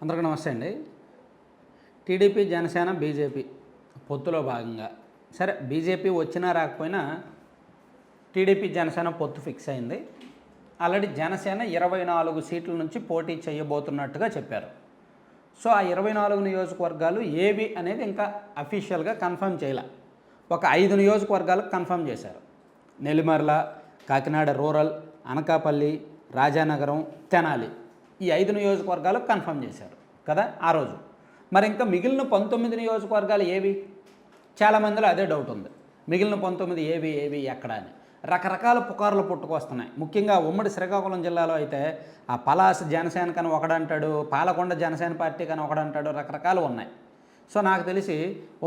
అందరికీ నమస్తే అండి. టీడీపీ, జనసేన, బీజేపీ పొత్తులో భాగంగా సరే బీజేపీ వచ్చినా రాకపోయినా టీడీపీ, జనసేన పొత్తు ఫిక్స్ అయింది. ఆల్రెడీ జనసేన 24 సీట్ల నుంచి పోటీ చేయబోతున్నట్టుగా చెప్పారు. సో ఆ 24 నియోజకవర్గాలు ఏవి అనేది ఇంకా అఫీషియల్గా కన్ఫర్మ్ చేయలే. ఒక 5 నియోజకవర్గాలకు కన్ఫర్మ్ చేశారు. నెల్లిమర్ల, కాకినాడ రూరల్, అనకాపల్లి, రాజానగరం, తెనాలి ఈ 5 నియోజకవర్గాలకు కన్ఫర్మ్ చేశారు కదా ఆ రోజు. మరి ఇంకా మిగిలిన 19 నియోజకవర్గాలు ఏవి? చాలామందిలో అదే డౌట్ ఉంది. మిగిలిన 19 ఏవి ఎక్కడ అని రకరకాల పుకార్లు పుట్టుకొస్తున్నాయి. ముఖ్యంగా ఉమ్మడి శ్రీకాకుళం జిల్లాలో అయితే ఆ పలాస జనసేన కని ఒకడంటాడు, పాలకొండ జనసేన పార్టీ కని ఒకడంటాడు, రకరకాలు ఉన్నాయి. సో నాకు తెలిసి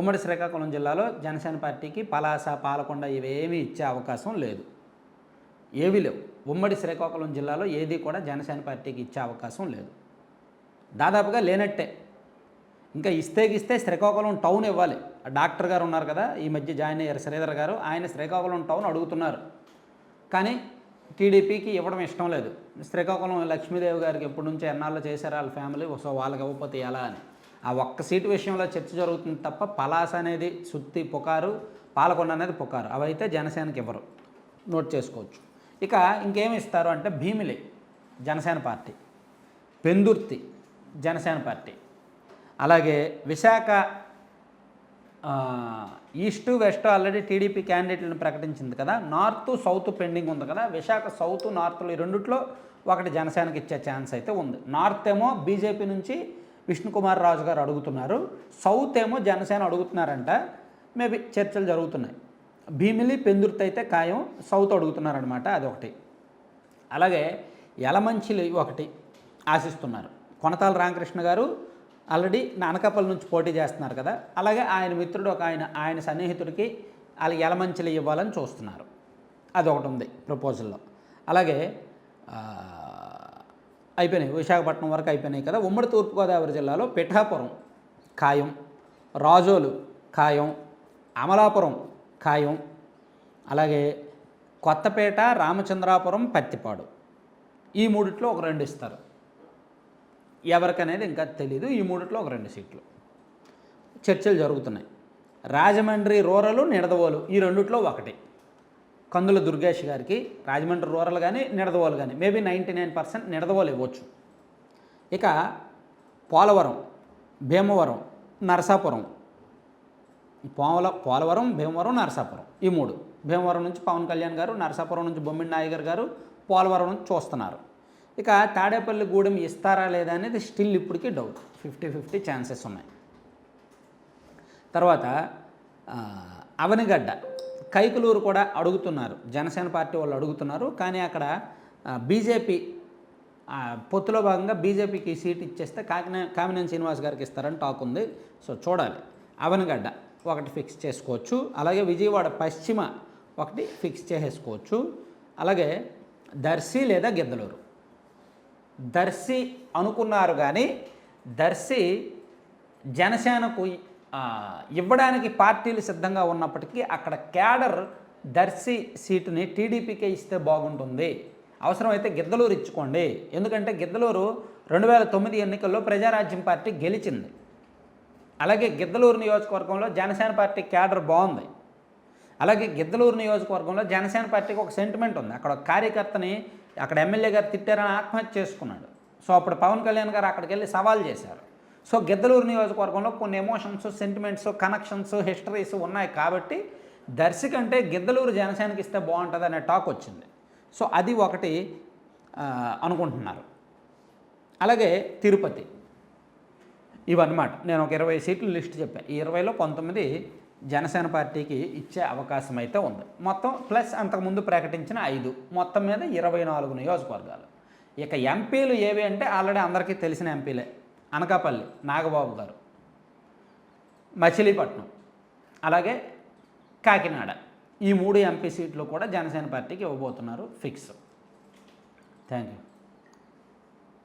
ఉమ్మడి శ్రీకాకుళం జిల్లాలో జనసేన పార్టీకి పలాస, పాలకొండ ఇవేమీ ఇచ్చే అవకాశం లేదు. ఏవీ లేవు. ఉమ్మడి శ్రీకాకుళం జిల్లాలో ఏది కూడా జనసేన పార్టీకి ఇచ్చే అవకాశం లేదు. దాదాపుగా లేనట్టే. ఇంకా ఇస్తే శ్రీకాకుళం టౌన్ ఇవ్వాలి. డాక్టర్ గారు ఉన్నారు కదా, ఈ మధ్య జాయిన్ అయ్యారు శ్రీధర్ గారు, ఆయన శ్రీకాకుళం టౌన్ అడుగుతున్నారు. కానీ టీడీపీకి ఇవ్వడం ఇష్టం లేదు. శ్రీకాకుళం లక్ష్మీదేవి గారికి ఎప్పటి నుంచో ఎన్నాళ్ళు చేశారు వాళ్ళ ఫ్యామిలీ, సో వాళ్ళకి ఇవ్వకపోతే ఎలా అని ఆ ఒక్క సీటు విషయంలో చర్చ జరుగుతుంది తప్ప పలాస అనేది సుత్తి పుకారు, పాలకొండ అనేది పుకారు, అవైతే జనసేనకి ఇవ్వరు. నోట్ చేసుకోవచ్చు. ఇక ఇంకేమి ఇస్తారు అంటే భీమిలి జనసేన పార్టీ, పెందుర్తి జనసేన పార్టీ, అలాగే Visakha east west already TDP క్యాండిడేట్లను ప్రకటించింది కదా, నార్త్ సౌత్ పెండింగ్ ఉంది కదా, విశాఖ సౌత్ నార్త్లో ఈ రెండిట్లో ఒకటి జనసేనకి ఇచ్చే ఛాన్స్ అయితే ఉంది. నార్త్ ఏమో బీజేపీ నుంచి విష్ణుకుమార్ రాజు గారు అడుగుతున్నారు, సౌత్ ఏమో జనసేన అడుగుతున్నారంట. మేబీ చర్చలు జరుగుతున్నాయి. భీమిలి, పెందుర్తి అయితే ఖాయం, సౌత్ అడుగుతున్నారనమాట, అదొకటి. అలాగే యలమంచిలి ఒకటి ఆశిస్తున్నారు. కొనతాల రామకృష్ణ గారు ఆల్రెడీ అనకాపల్లి నుంచి పోటీ చేస్తున్నారు కదా, అలాగే ఆయన మిత్రుడు ఒక ఆయన సన్నిహితుడికి వాళ్ళ యలమంచిలి ఇవ్వాలని చూస్తున్నారు. అదొకటి ఉంది ప్రపోజల్లో. అలాగే అయిపోయినాయి, విశాఖపట్నం వరకు అయిపోయినాయి కదా. ఉమ్మడి తూర్పుగోదావరి జిల్లాలో పిఠాపురం ఖాయం, రాజోలు ఖాయం, అమలాపురం ఖాయం, అలాగే కొత్తపేట, రామచంద్రాపురం, పత్తిపాడు ఈ మూడిట్లో ఒక 2 ఇస్తారు. ఎవరికనేది ఇంకా తెలీదు. ఈ మూడిట్లో ఒక 2 సీట్లు చర్చలు జరుగుతున్నాయి. రాజమండ్రి రూరల్, నిడదవోలు ఈ రెండిట్లో ఒకటి కందుల దుర్గేష్ గారికి రాజమండ్రి రూరల్ కానీ నిడదవోలు కానీ మేబీ 99% నిడదవోలు ఇవ్వచ్చు. ఇక పోలవరం, భీమవరం, నరసాపురం, పోలవరం, భీమవరం, నరసాపురం ఈ 3. భీమవరం నుంచి పవన్ కళ్యాణ్ గారు, నరసాపురం నుంచి బొమ్మిడి నాయగర్ గారు, పోలవరం నుంచి చూస్తున్నారు. ఇక తాడేపల్లి గూడెం ఇస్తారా లేదా అనేది స్టిల్ ఇప్పటికీ డౌట్. 50-50 ఛాన్సెస్ ఉన్నాయి. తర్వాత అవనిగడ్డ, కైకలూరు కూడా అడుగుతున్నారు, జనసేన పార్టీ వాళ్ళు అడుగుతున్నారు. కానీ అక్కడ బీజేపీ పొత్తులో భాగంగా బీజేపీకి సీట్ ఇచ్చేస్తే కామినేని శ్రీనివాస్ గారికి ఇస్తారని టాక్ ఉంది. సో చూడాలి. అవనిగడ్డ ఒకటి ఫిక్స్ చేసుకోవచ్చు. అలాగే విజయవాడ పశ్చిమ ఒకటి ఫిక్స్ చేసేసుకోవచ్చు. అలాగే దర్శి లేదా గిద్దలూరు. దర్శి అనుకున్నారు కానీ దర్శి జనసేనకు ఇవ్వడానికి పార్టీలు సిద్ధంగా ఉన్నప్పటికీ అక్కడ క్యాడర్ దర్శి సీటుని టీడీపీకే ఇస్తే బాగుంటుంది, అవసరమైతే గిద్దలూరు ఇచ్చుకోండి. ఎందుకంటే గిద్దలూరు 2009 ఎన్నికల్లో ప్రజారాజ్యం పార్టీ గెలిచింది. అలాగే గిద్దలూరు నియోజకవర్గంలో జనసేన పార్టీ క్యాడర్ బాగుంది. అలాగే గిద్దలూరు నియోజకవర్గంలో జనసేన పార్టీకి ఒక సెంటిమెంట్ ఉంది. అక్కడ కార్యకర్తని అక్కడ ఎమ్మెల్యే గారు తిట్టారని ఆత్మహత్య చేసుకున్నాడు. సో అప్పుడు పవన్ కళ్యాణ్ గారు అక్కడికి వెళ్ళి సవాల్ చేశారు. సో గిద్దలూరు నియోజకవర్గంలో కొన్ని ఎమోషన్స్, సెంటిమెంట్స్, కనెక్షన్స్, హిస్టరీస్ ఉన్నాయి కాబట్టి దర్శి కంటే గిద్దలూరు జనసేనకి ఇస్తే బాగుంటుంది అనే టాక్ వచ్చింది. సో అది ఒకటి అనుకుంటున్నారు. అలాగే తిరుపతి, ఇవన్నమాట. నేను ఒక 20 సీట్లు లిస్ట్ చెప్పాను. ఈ 20లో 19 జనసేన పార్టీకి ఇచ్చే అవకాశం అయితే ఉంది. మొత్తం ప్లస్ అంతకుముందు ప్రకటించిన 5, మొత్తం మీద 24 నియోజకవర్గాలు. ఇక ఎంపీలు ఏవి అంటే ఆల్రెడీ అందరికీ తెలిసిన ఎంపీలే. అనకాపల్లి నాగబాబు గారు, మచిలీపట్నం, అలాగే కాకినాడ ఈ 3 ఎంపీ సీట్లు కూడా జనసేన పార్టీకి ఇవ్వబోతున్నారు ఫిక్స్. Thank you.